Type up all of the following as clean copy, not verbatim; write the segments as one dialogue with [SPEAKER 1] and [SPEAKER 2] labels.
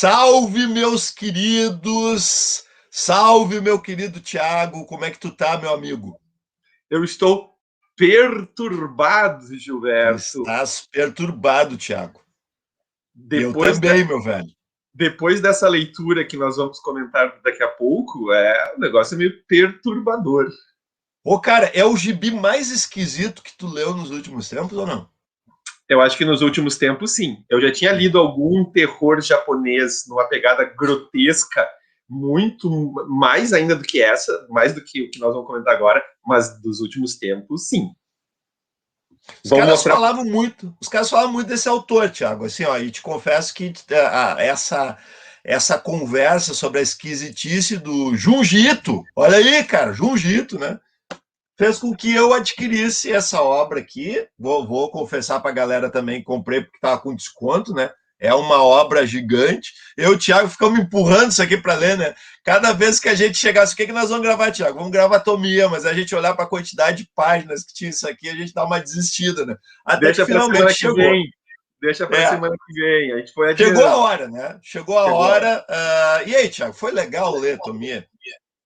[SPEAKER 1] Salve, meus queridos! Salve, meu querido Thiago! Como é que tu tá, meu amigo?
[SPEAKER 2] Eu estou perturbado,
[SPEAKER 1] Tu
[SPEAKER 2] Gilberto.
[SPEAKER 1] estás perturbado, Thiago. Eu
[SPEAKER 2] Depois,
[SPEAKER 1] também, meu velho.
[SPEAKER 2] depois dessa leitura que nós vamos comentar daqui a pouco, o negócio é meio perturbador.
[SPEAKER 1] Ô, cara, é o gibi mais esquisito que tu leu nos últimos tempos ou não?
[SPEAKER 2] Eu acho que nos últimos tempos, sim. Eu já tinha lido algum terror japonês numa pegada grotesca, muito mais ainda do que essa, mais do que o que nós vamos comentar agora, mas dos últimos tempos, sim.
[SPEAKER 1] Os
[SPEAKER 2] Vou
[SPEAKER 1] caras
[SPEAKER 2] mostrar.
[SPEAKER 1] falavam muito, os caras falavam muito desse autor, Thiago. Assim, ó, e te confesso que essa conversa sobre a esquisitice do Junji Ito, olha aí, cara, Junji Ito, né? Fez com que eu adquirisse essa obra aqui. Vou confessar para a galera também, comprei porque estava com desconto, né? É uma obra gigante. Eu e o Thiago ficamos empurrando isso aqui para ler, né? Cada vez que a gente chegasse, o que nós vamos gravar, Thiago? Vamos gravar Tomia, mas a gente olhar para a quantidade de páginas que tinha isso aqui, a gente dá uma desistida, né? Até que
[SPEAKER 2] Deixa para
[SPEAKER 1] finalmente
[SPEAKER 2] semana que
[SPEAKER 1] chegou.
[SPEAKER 2] vem. Deixa para
[SPEAKER 1] É,
[SPEAKER 2] semana que vem. A gente foi
[SPEAKER 1] chegou a
[SPEAKER 2] adiando.
[SPEAKER 1] hora, né? Chegou a
[SPEAKER 2] Chegou a hora.
[SPEAKER 1] hora. E aí, Thiago, foi legal ler Tomia?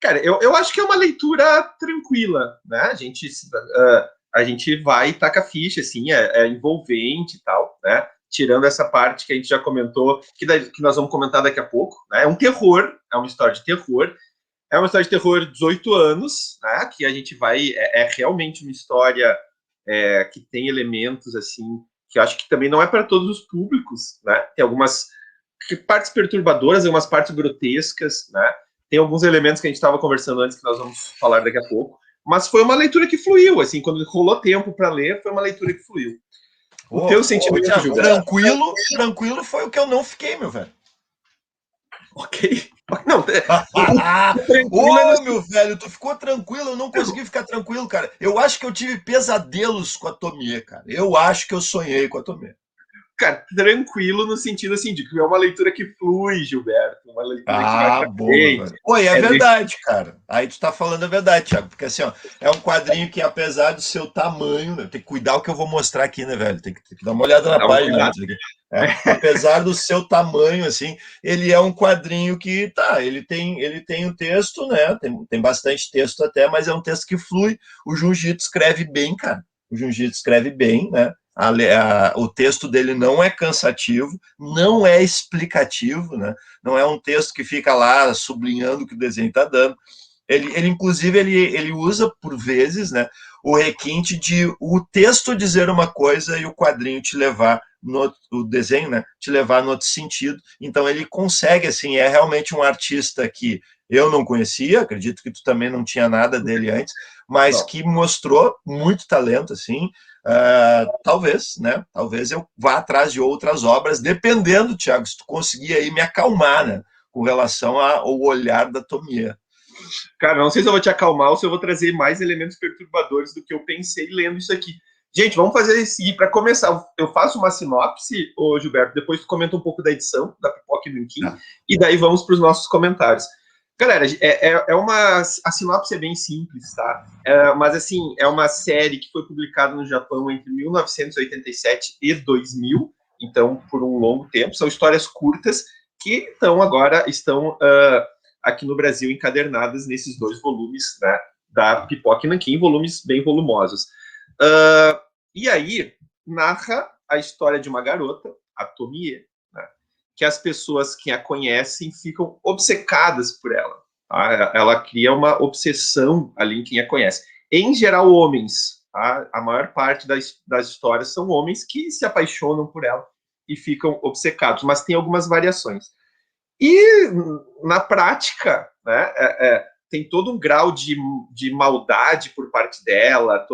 [SPEAKER 2] Cara, eu acho que é uma leitura tranquila, né? A gente vai e taca ficha, assim, é envolvente e tal, né? Tirando essa parte que a gente já comentou, que nós vamos comentar daqui a pouco, né? É um terror, é uma história de terror, é uma história de terror de 18 anos, né? Que a gente vai, é realmente uma história que tem elementos, assim, que eu acho que também não é para todos os públicos, né? Tem algumas partes perturbadoras, algumas partes grotescas, né? Tem alguns elementos que a gente estava conversando antes que nós vamos falar daqui a pouco, mas foi uma leitura que fluiu, assim, quando rolou tempo para ler, foi uma leitura que fluiu. O teu
[SPEAKER 1] Ô,
[SPEAKER 2] sentimento,
[SPEAKER 1] Thiago,
[SPEAKER 2] Gilberto?
[SPEAKER 1] tranquilo foi o que eu não fiquei, meu velho.
[SPEAKER 2] Ok. Não, o tranquilo é
[SPEAKER 1] Ô,
[SPEAKER 2] nesse.
[SPEAKER 1] meu velho, tu ficou tranquilo? Eu não consegui ficar tranquilo, cara. Eu acho que eu tive pesadelos com a Tomie, cara. Eu acho que eu sonhei com a Tomie.
[SPEAKER 2] Cara, tranquilo no sentido assim, de que é uma leitura que flui, Gilberto, uma leitura que vai
[SPEAKER 1] Ah,
[SPEAKER 2] para
[SPEAKER 1] boa,
[SPEAKER 2] frente.
[SPEAKER 1] velho. Pô, e é
[SPEAKER 2] É de...
[SPEAKER 1] verdade, cara. Aí tu tá falando a verdade, Thiago. Porque assim, ó, é um quadrinho que, apesar do seu tamanho, né, tem que cuidar o que eu vou mostrar aqui, né, velho? Tem que dar uma olhada na
[SPEAKER 2] Dá um
[SPEAKER 1] página
[SPEAKER 2] cuidado.
[SPEAKER 1] antes aqui. Apesar do seu tamanho, assim, ele é um quadrinho que, tá, ele tem um texto, né? Tem bastante texto até, mas é um texto que flui. O Junjito escreve bem, cara. O Junjito escreve bem, né? O texto dele não é cansativo, não é explicativo, né? Não é um texto que fica lá sublinhando o que o desenho está dando. Inclusive, ele usa, por vezes, né, o requinte de o texto dizer uma coisa e o quadrinho te levar, o desenho, né, te levar no outro sentido. Então, ele consegue, assim, é realmente um artista que eu não conhecia, acredito que tu também não tinha nada dele antes, mas
[SPEAKER 2] Não.
[SPEAKER 1] que mostrou muito talento, assim. Talvez, né? Talvez eu vá atrás de outras obras, dependendo, Thiago, se tu conseguir aí me acalmar, né? Com relação ao olhar da Tomie.
[SPEAKER 2] Cara, não sei se eu vou te acalmar ou se eu vou trazer mais elementos perturbadores do que eu pensei lendo isso aqui. Gente, vamos fazer esse seguinte. Para começar, eu faço uma sinopse, ô Gilberto, depois tu comenta um pouco da edição, da Pipoca e do Nanquim,
[SPEAKER 1] Tá.
[SPEAKER 2] e daí vamos para os nossos comentários. Galera, a sinopse é bem simples, tá? Mas assim, é uma série que foi publicada no Japão entre 1987 e 2000, então por um longo tempo. São histórias curtas que estão aqui no Brasil encadernadas nesses dois volumes, né, da Pipoca e Nanquim, volumes bem volumosos. E aí narra a história de uma garota, a Tomie, né, que as pessoas que a conhecem ficam obcecadas por ela. Tá? Ela cria uma obsessão ali em quem a conhece. Em geral, homens. Tá? A maior parte das histórias são homens que se apaixonam por ela e ficam obcecados, mas tem algumas variações. E na prática, né, tem todo um grau de maldade por parte dela,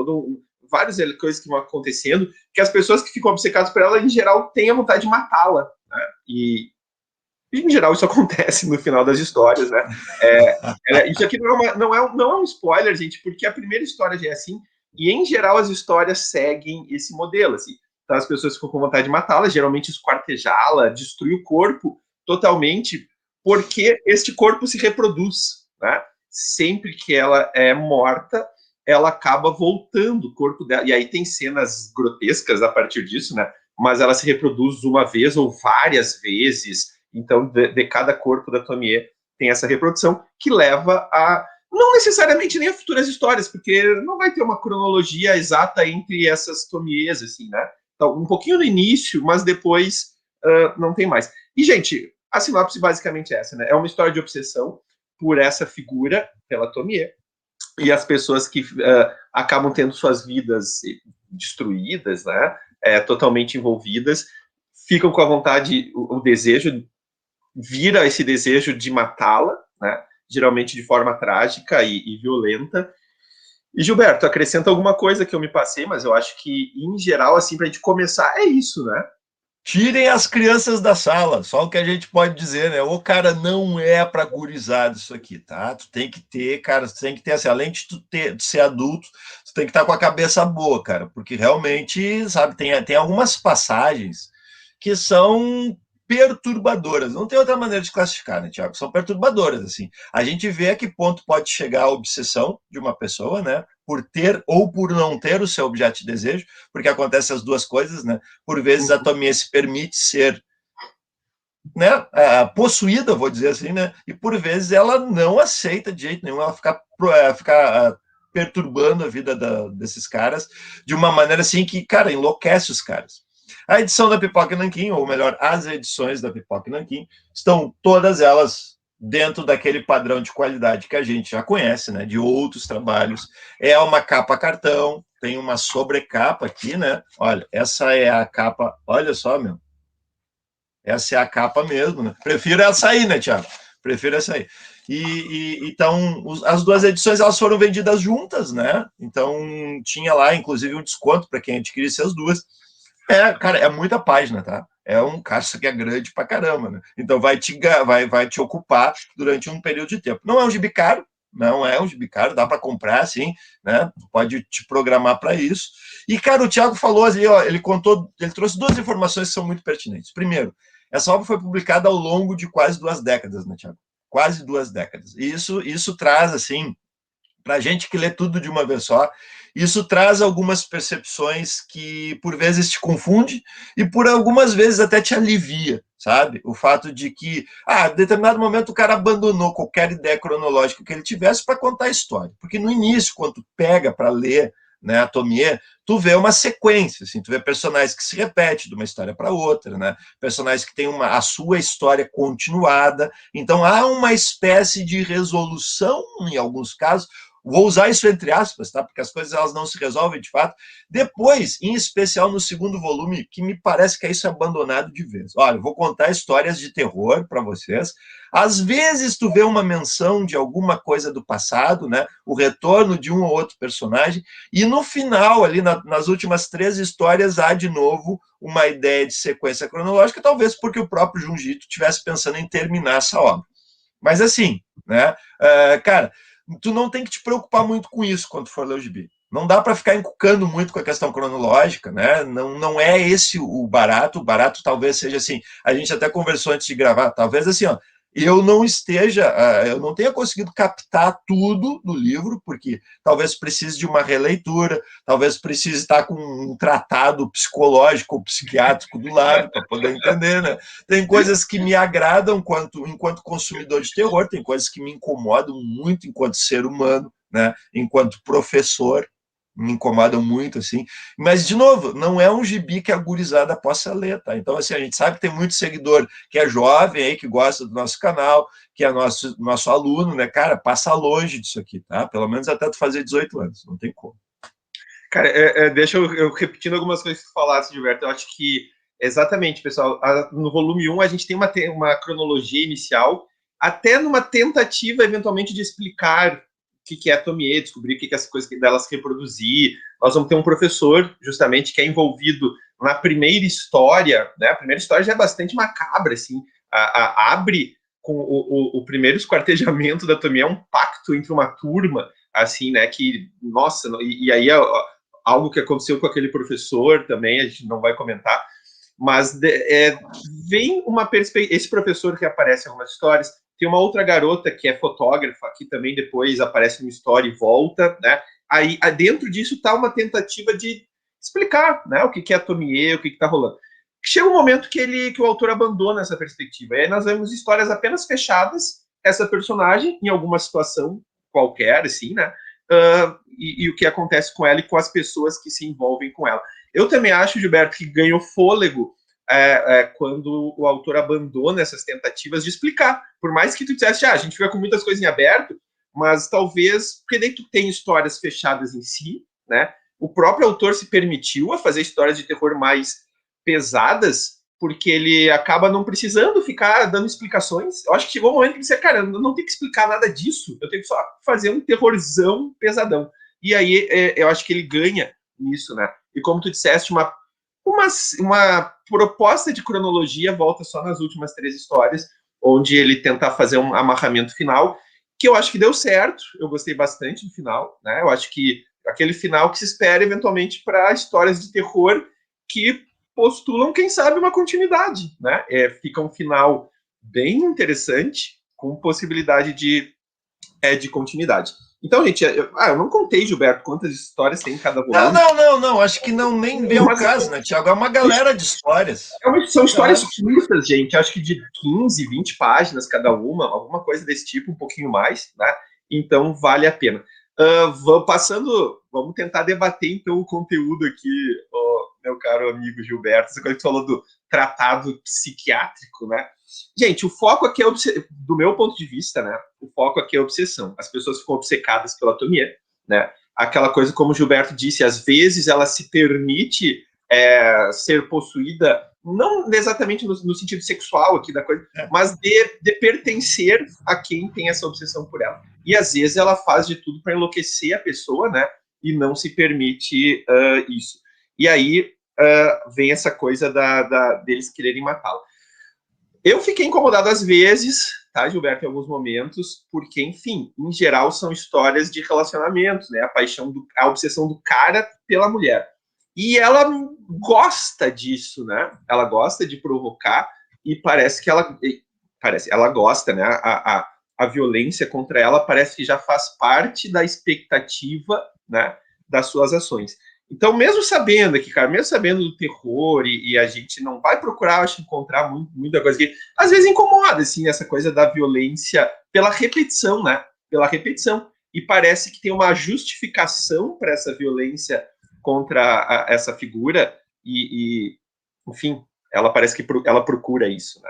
[SPEAKER 2] várias coisas que vão acontecendo, que as pessoas que ficam obcecadas por ela, em geral, têm a vontade de matá-la. Né? E, em geral, isso acontece no final das histórias. Né? Isso aqui não é um spoiler, gente, porque a primeira história já é assim, e, em geral, as histórias seguem esse modelo. Assim. Então, as pessoas ficam com vontade de matá-la, geralmente esquartejá-la, destruir o corpo totalmente, porque este corpo se reproduz. Né? Sempre que ela é morta, ela acaba voltando o corpo dela. E aí tem cenas grotescas a partir disso, né? Mas ela se reproduz uma vez ou várias vezes. Então, de cada corpo da Tomie tem essa reprodução que leva a, não necessariamente nem a futuras histórias, porque não vai ter uma cronologia exata entre essas Tomies, assim, né? Então, um pouquinho no início, mas depois não tem mais. E, gente, a sinopse basicamente é essa, né? É uma história de obsessão por essa figura, pela Tomie, e as pessoas que acabam tendo suas vidas destruídas, né? Totalmente envolvidas, ficam com a vontade, o desejo, vira esse desejo de matá-la, né? Geralmente de forma trágica e violenta. E, Gilberto, acrescenta alguma coisa que eu me passei, mas eu acho que, em geral, assim, pra gente começar, é isso, né?
[SPEAKER 1] Tirem as crianças da sala, só o que a gente pode dizer, né? O cara não é para gurizada isso aqui, tá? Tu tem que ter, cara, tu tem que ter, assim, além de de ser adulto, tu tem que estar com a cabeça boa, cara, porque realmente, sabe, tem algumas passagens que são perturbadoras. Não tem outra maneira de classificar, né, Tiago? São perturbadoras, assim. A gente vê a que ponto pode chegar a obsessão de uma pessoa, né? Por ter ou por não ter o seu objeto de desejo, porque acontece as duas coisas, né? Por vezes a Tomie se permite ser, né, possuída, vou dizer assim, né? E por vezes ela não aceita de jeito nenhum, ela fica perturbando a vida desses caras de uma maneira assim que, cara, enlouquece os caras. A edição da Pipoca Nanquim, ou melhor, as edições da Pipoca Nanquim, estão todas elas dentro daquele padrão de qualidade que a gente já conhece, né, de outros trabalhos. É uma capa cartão, tem uma sobrecapa aqui, né? Olha, essa é a capa, olha só, meu. Essa é a capa mesmo, né? Prefiro essa aí, né, Thiago? Prefiro essa aí. Então, as duas edições elas foram vendidas juntas, né? Então, tinha lá, inclusive, um desconto para quem adquirisse as duas. Cara, é muita página, tá? É um caso que é grande pra caramba, né? Então vai te ocupar durante um período de tempo. Não é um gibi caro, não é um gibi caro, dá para comprar, sim, né? Pode te programar para isso. E, cara, o Thiago falou assim, ó, ele trouxe duas informações que são muito pertinentes. Primeiro, essa obra foi publicada ao longo de quase 2 décadas, né, Thiago? Quase 2 décadas. E isso traz, assim, para a gente que lê tudo de uma vez só, isso traz algumas percepções que por vezes te confunde e por algumas vezes até te alivia, sabe? O fato de que, em determinado momento o cara abandonou qualquer ideia cronológica que ele tivesse para contar a história. Porque no início, quando tu pega para ler, né, a Tomie, tu vê uma sequência, assim, tu vê personagens que se repetem de uma história para outra, né? Personagens que têm a sua história continuada. Então há uma espécie de resolução, em alguns casos, vou usar isso entre aspas, tá? Porque as coisas elas não se resolvem de fato. Depois, em especial no segundo volume, que me parece que é isso abandonado de vez. Olha, vou contar histórias de terror para vocês. Às vezes tu vê uma menção de alguma coisa do passado, né? O retorno de um ou outro personagem. E no final, ali nas últimas 3 histórias, há de novo uma ideia de sequência cronológica, talvez porque o próprio Junji Ito estivesse pensando em terminar essa obra. Mas assim, né? Cara, tu não tem que te preocupar muito com isso quando for ler o gibi. Não dá para ficar encucando muito com a questão cronológica, né? Não é esse o barato. O barato talvez seja assim. A gente até conversou antes de gravar. Talvez assim, ó, eu não tenha conseguido captar tudo do livro, porque talvez precise de uma releitura, talvez precise estar com um tratado psicológico ou psiquiátrico do lado para poder entender, né? Tem coisas que me agradam enquanto consumidor de terror, tem coisas que me incomodam muito enquanto ser humano, né? Enquanto professor, me incomodam muito, assim. Mas, de novo, não é um gibi que a gurizada possa ler, tá? Então, assim, a gente sabe que tem muito seguidor que é jovem aí, que gosta do nosso canal, que é nosso aluno, né? Cara, passa longe disso aqui, tá? Pelo menos até tu fazer 18 anos, não tem como.
[SPEAKER 2] Cara, deixa eu repetindo algumas coisas que tu falaste, Gilberto. Eu acho que, exatamente, pessoal, no volume 1 a gente tem uma cronologia inicial, até numa tentativa, eventualmente, de explicar o que é a Tomie, descobrir o que é essa coisa delas reproduzir. Nós vamos ter um professor, justamente, que é envolvido na primeira história, né? A primeira história já é bastante macabra, assim, abre com o primeiro esquartejamento da Tomie, é um pacto entre uma turma, assim, né, que, nossa, e aí algo que aconteceu com aquele professor também, a gente não vai comentar, mas vem uma perspectiva. Esse professor que aparece em algumas histórias, tem uma outra garota que é fotógrafa, que também depois aparece numa história e volta, né? Aí, dentro disso está uma tentativa de explicar, né, o que é a Tomie, o que está rolando. chega um momento que o autor abandona essa perspectiva. E aí nós vemos histórias apenas fechadas, essa personagem, em alguma situação qualquer, assim, né? E o que acontece com ela e com as pessoas que se envolvem com ela. Eu também acho, Gilberto, que ganhou fôlego quando o autor abandona essas tentativas de explicar. Por mais que tu dissesse, a gente fica com muitas coisas em aberto, mas talvez, porque daí tu tem histórias fechadas em si, né? O próprio autor se permitiu a fazer histórias de terror mais pesadas, porque ele acaba não precisando ficar dando explicações. Eu acho que chegou um momento que ele disse, cara, eu não tenho que explicar nada disso, eu tenho que só fazer um terrorzão pesadão. E aí eu acho que ele ganha nisso, né? E como tu disseste, uma proposta de cronologia volta só nas últimas 3 histórias, onde ele tenta fazer um amarramento final, que eu acho que deu certo, eu gostei bastante do final, né? Eu acho que aquele final que se espera eventualmente para histórias de terror que postulam, quem sabe, uma continuidade, né? Fica um final bem interessante, com possibilidade de continuidade. Então, gente, eu não contei, Gilberto, quantas histórias tem em cada volume.
[SPEAKER 1] Não, acho que não nem vem o caso, né, Tiago? É uma galera de histórias.
[SPEAKER 2] São histórias curtas, gente, acho que de 15, 20 páginas cada uma, alguma coisa desse tipo, um pouquinho mais, né? Então, vale a pena. Vamos tentar debater, então, o conteúdo aqui, meu caro amigo Gilberto, essa coisa que tu falou do tratado psiquiátrico, né? Gente, o foco aqui do meu ponto de vista, né? O foco aqui é a obsessão. As pessoas ficam obcecadas pela Tomie, né? Aquela coisa, como o Gilberto disse, às vezes ela se permite ser possuída, não exatamente no sentido sexual aqui da coisa, mas de pertencer a quem tem essa obsessão por ela. E às vezes ela faz de tudo para enlouquecer a pessoa, né? E não se permite isso. E aí vem essa coisa deles quererem matá-la. Eu fiquei incomodado às vezes, tá, Gilberto, em alguns momentos, porque, enfim, em geral são histórias de relacionamentos, né? A obsessão do cara pela mulher. E ela gosta disso, né? Ela gosta de provocar e parece que ela gosta, né? A violência contra ela parece que já faz parte da expectativa, né, das suas ações. Então, mesmo sabendo aqui, cara, mesmo sabendo do terror e a gente não vai procurar, acho, encontrar muita coisa que às vezes incomoda, assim, essa coisa da violência pela repetição, né? Pela repetição. E parece que tem uma justificação para essa violência contra essa figura enfim, ela parece que ela procura isso,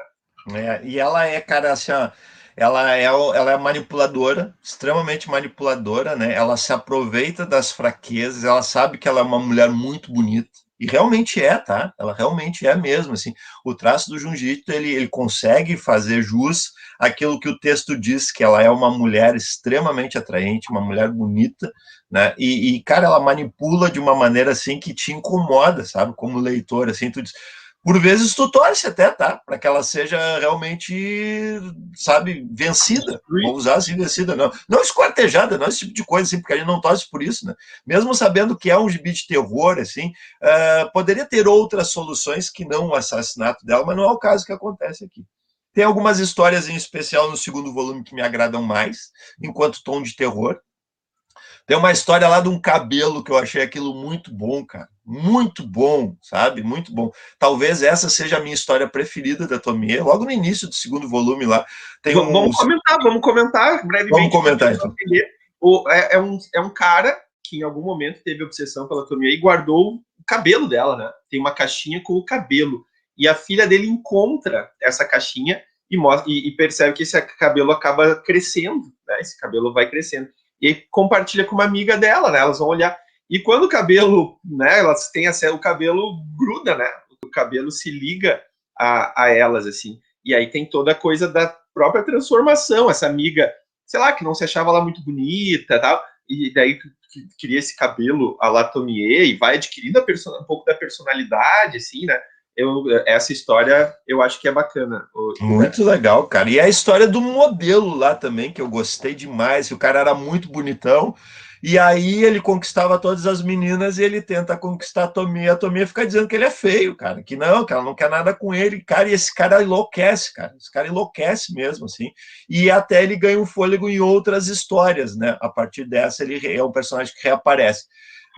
[SPEAKER 2] né?
[SPEAKER 1] E ela cara, assim, ó, ela é manipuladora, extremamente manipuladora, né? Ela se aproveita das fraquezas, ela sabe que ela é uma mulher muito bonita, e realmente tá? Ela realmente é mesmo, assim. O traço do Junji Ito, ele consegue fazer jus àquilo que o texto diz, que ela é uma mulher extremamente atraente, uma mulher bonita, né? Cara, ela manipula de uma maneira, assim, que te incomoda, sabe? Como leitor, assim, tu diz... Por vezes tu torce até, tá? Para que ela seja realmente, sabe, vencida. Vou usar assim, vencida, não esquartejada, não esse tipo de coisa, assim, porque a gente não torce por isso, né? Mesmo sabendo que é um gibi de terror, assim, poderia ter outras soluções que não o assassinato dela, mas não é o caso que acontece aqui. Tem algumas histórias em especial no segundo volume que me agradam mais, enquanto tom de terror. Tem uma história lá de um cabelo que eu achei aquilo muito bom, cara. Muito bom, sabe? Muito bom. Talvez essa seja a minha história preferida da Tomie. Logo no início do segundo volume lá.
[SPEAKER 2] Vamos comentar brevemente.
[SPEAKER 1] Vamos comentar, então.
[SPEAKER 2] É um cara que em algum momento teve obsessão pela Tomie e guardou o cabelo dela, né? Tem uma caixinha com o cabelo. E a filha dele encontra essa caixinha e percebe que esse cabelo acaba crescendo, né? Esse cabelo vai crescendo. E aí compartilha com uma amiga dela, né? Elas vão olhar. E quando o cabelo, né? Elas têm o cabelo gruda, né? O cabelo se liga a elas, assim. E aí tem toda a coisa da própria transformação. Essa amiga, sei lá, que não se achava lá muito bonita, tal. E daí cria esse cabelo à la Tomie e vai adquirindo um pouco da personalidade, assim, né? Essa história eu acho que é bacana.
[SPEAKER 1] Muito legal, cara. E a história do modelo lá também, que eu gostei demais, que o cara era muito bonitão, e aí ele conquistava todas as meninas e ele tenta conquistar a Tomie fica dizendo que ele é feio, cara, que ela não quer nada com ele, cara, e esse cara enlouquece, cara, esse cara enlouquece mesmo, assim, e até ele ganha um fôlego em outras histórias, né, a partir dessa ele é um personagem que reaparece.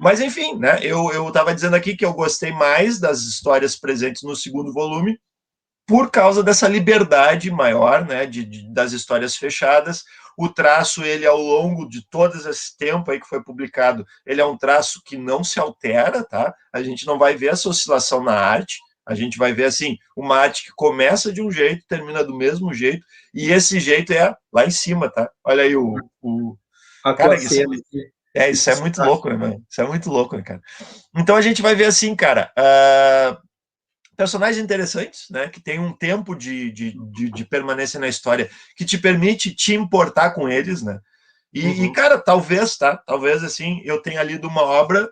[SPEAKER 1] Mas, enfim, né? Eu estava dizendo aqui que eu gostei mais das histórias presentes no segundo volume por causa dessa liberdade maior, né? Das histórias fechadas. O traço, ele, ao longo de todo esse tempo aí que foi publicado, ele é um traço que não se altera, tá? A gente não vai ver essa oscilação na arte. A gente vai ver, assim, uma arte que começa de um jeito, termina do mesmo jeito, e esse jeito é lá em cima, tá? Olha aí
[SPEAKER 2] A tua
[SPEAKER 1] Cara,
[SPEAKER 2] cena
[SPEAKER 1] isso é
[SPEAKER 2] isso
[SPEAKER 1] muito
[SPEAKER 2] tá.
[SPEAKER 1] louco, né, mano? Isso é muito louco, né, cara? Então a gente vai ver assim, cara, personagens interessantes, né? Que tem um tempo de permanência na história que te permite te importar com eles, né? Cara, talvez, tá? Talvez, assim, eu tenha lido uma obra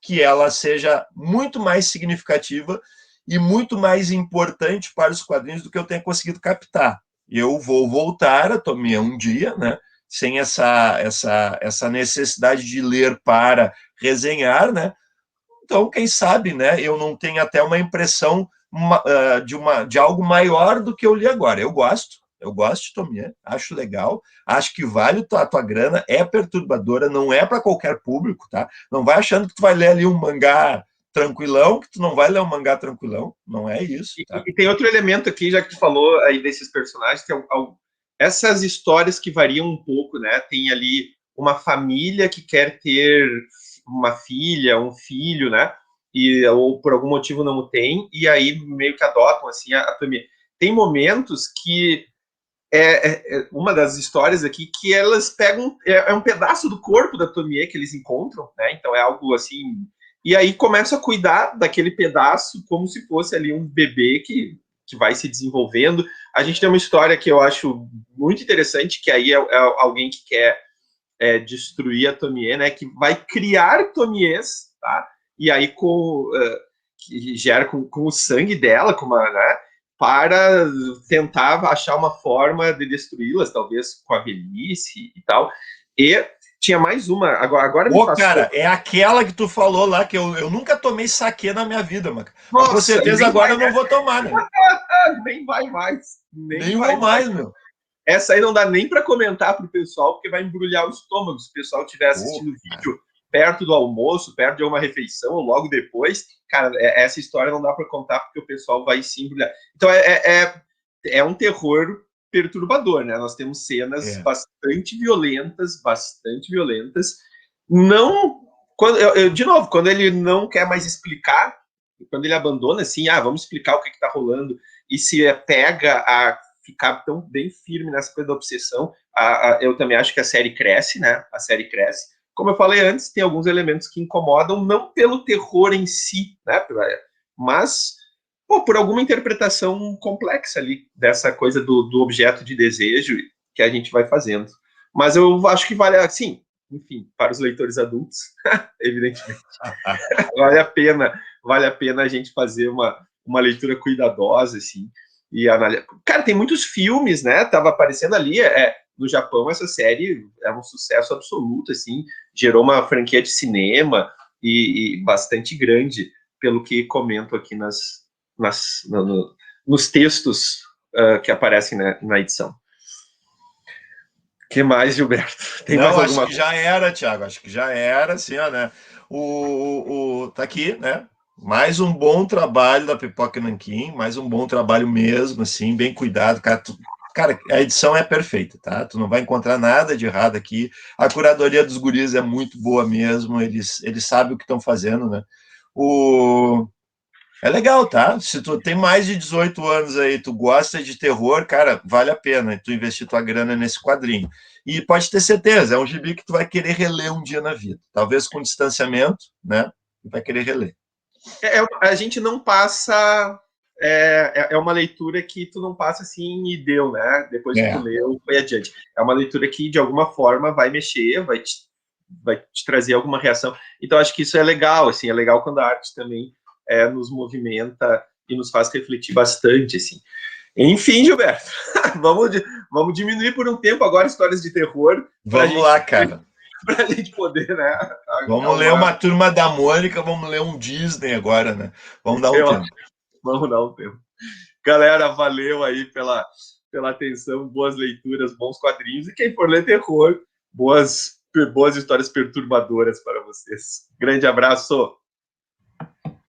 [SPEAKER 1] que ela seja muito mais significativa e muito mais importante para os quadrinhos do que eu tenha conseguido captar. Eu vou voltar a Tomie um dia, né? Sem essa necessidade de ler para resenhar, né? Então, quem sabe, né? Eu não tenho até uma impressão de algo maior do que eu li agora. Eu gosto de Tomie, acho legal, acho que vale a tua grana, é perturbadora, não é para qualquer público, tá? Não vai achando que tu vai ler ali um mangá tranquilão, que tu não vai ler um mangá tranquilão, não é isso, tá?
[SPEAKER 2] E tem outro elemento aqui, já que tu falou aí desses personagens, que essas histórias que variam um pouco, né? Tem ali uma família que quer ter uma filha, um filho, né? Ou por algum motivo não o tem, e aí meio que adotam assim a família. Tem momentos que uma das histórias aqui que elas pegam um pedaço do corpo da Tomie que eles encontram, né? Então é algo assim, e aí começa a cuidar daquele pedaço como se fosse ali um bebê que vai se desenvolvendo. A gente tem uma história que eu acho muito interessante, que aí é alguém que quer destruir a Tomie, né? Que vai criar Tomies, tá? E aí que gera com o sangue dela, com uma, né? Para tentar achar uma forma de destruí-las, talvez com a velhice e tal. E tinha mais uma, agora me passou.
[SPEAKER 1] Cara, é aquela que tu falou lá, que eu nunca tomei saquê na minha vida, mano. Mas com
[SPEAKER 2] Nossa,
[SPEAKER 1] certeza agora eu não vou tomar, né?
[SPEAKER 2] nem vai mais, nem
[SPEAKER 1] Nem
[SPEAKER 2] vai
[SPEAKER 1] vou
[SPEAKER 2] mais.
[SPEAKER 1] mais, meu.
[SPEAKER 2] Essa aí não dá nem para comentar para o pessoal, porque vai embrulhar o estômago. Se o pessoal estiver assistindo o vídeo perto do almoço, perto de uma refeição, ou logo depois, cara, essa história não dá para contar, porque o pessoal vai se embrulhar. Então é um terror perturbador, né? Nós temos cenas bastante violentas. Não, de novo, quando ele não quer mais explicar, quando ele abandona assim, vamos explicar o que está rolando, e se pega a ficar tão bem firme nessa coisa da obsessão, eu também acho que a série cresce, né? A série cresce. Como eu falei antes, tem alguns elementos que incomodam, não pelo terror em si, né? Mas por alguma interpretação complexa ali dessa coisa do objeto de desejo que a gente vai fazendo. Mas eu acho que vale, assim, enfim, para os leitores adultos, evidentemente, vale a pena a gente fazer uma leitura cuidadosa, assim, e analisar. Cara, tem muitos filmes, né? Tava aparecendo ali, no Japão essa série é um sucesso absoluto, assim, gerou uma franquia de cinema e bastante grande, pelo que comento aqui nos textos que aparecem na edição. O que mais, Gilberto? Tem mais
[SPEAKER 1] Não, acho
[SPEAKER 2] alguma
[SPEAKER 1] que
[SPEAKER 2] coisa?
[SPEAKER 1] já era, Thiago. Acho que já era, assim, ó, né? Tá aqui, né? Mais um bom trabalho da Pipoca Nanquim, mais um bom trabalho mesmo, assim, bem cuidado. Cara, a edição é perfeita, tá? Tu não vai encontrar nada de errado aqui. A curadoria dos guris é muito boa mesmo, eles sabem o que estão fazendo, né? O, É legal, tá? Se tu tem mais de 18 anos aí, tu gosta de terror, cara, vale a pena tu investir tua grana nesse quadrinho. E pode ter certeza, é um gibi que tu vai querer reler um dia na vida. Talvez com distanciamento, né? Tu vai querer reler.
[SPEAKER 2] A gente não passa. É uma leitura que tu não passa assim e deu, né? Depois que tu
[SPEAKER 1] É.
[SPEAKER 2] leu, foi adiante. É uma leitura que, de alguma forma, vai mexer, vai te trazer alguma reação. Então, acho que isso é legal, assim, é legal quando a arte também nos movimenta e nos faz refletir bastante, assim. Enfim, Gilberto, vamos diminuir por um tempo agora histórias de terror para
[SPEAKER 1] Vamos lá, cara.
[SPEAKER 2] a gente poder, né,
[SPEAKER 1] Vamos ler
[SPEAKER 2] acalmar.
[SPEAKER 1] uma Turma da Mônica, vamos ler um Disney agora, né? Vamos dar um
[SPEAKER 2] Eu,
[SPEAKER 1] tempo.
[SPEAKER 2] vamos dar um tempo. Galera, valeu aí pela atenção, boas leituras, bons quadrinhos. E quem for ler terror, boas boas histórias perturbadoras para vocês. Grande abraço!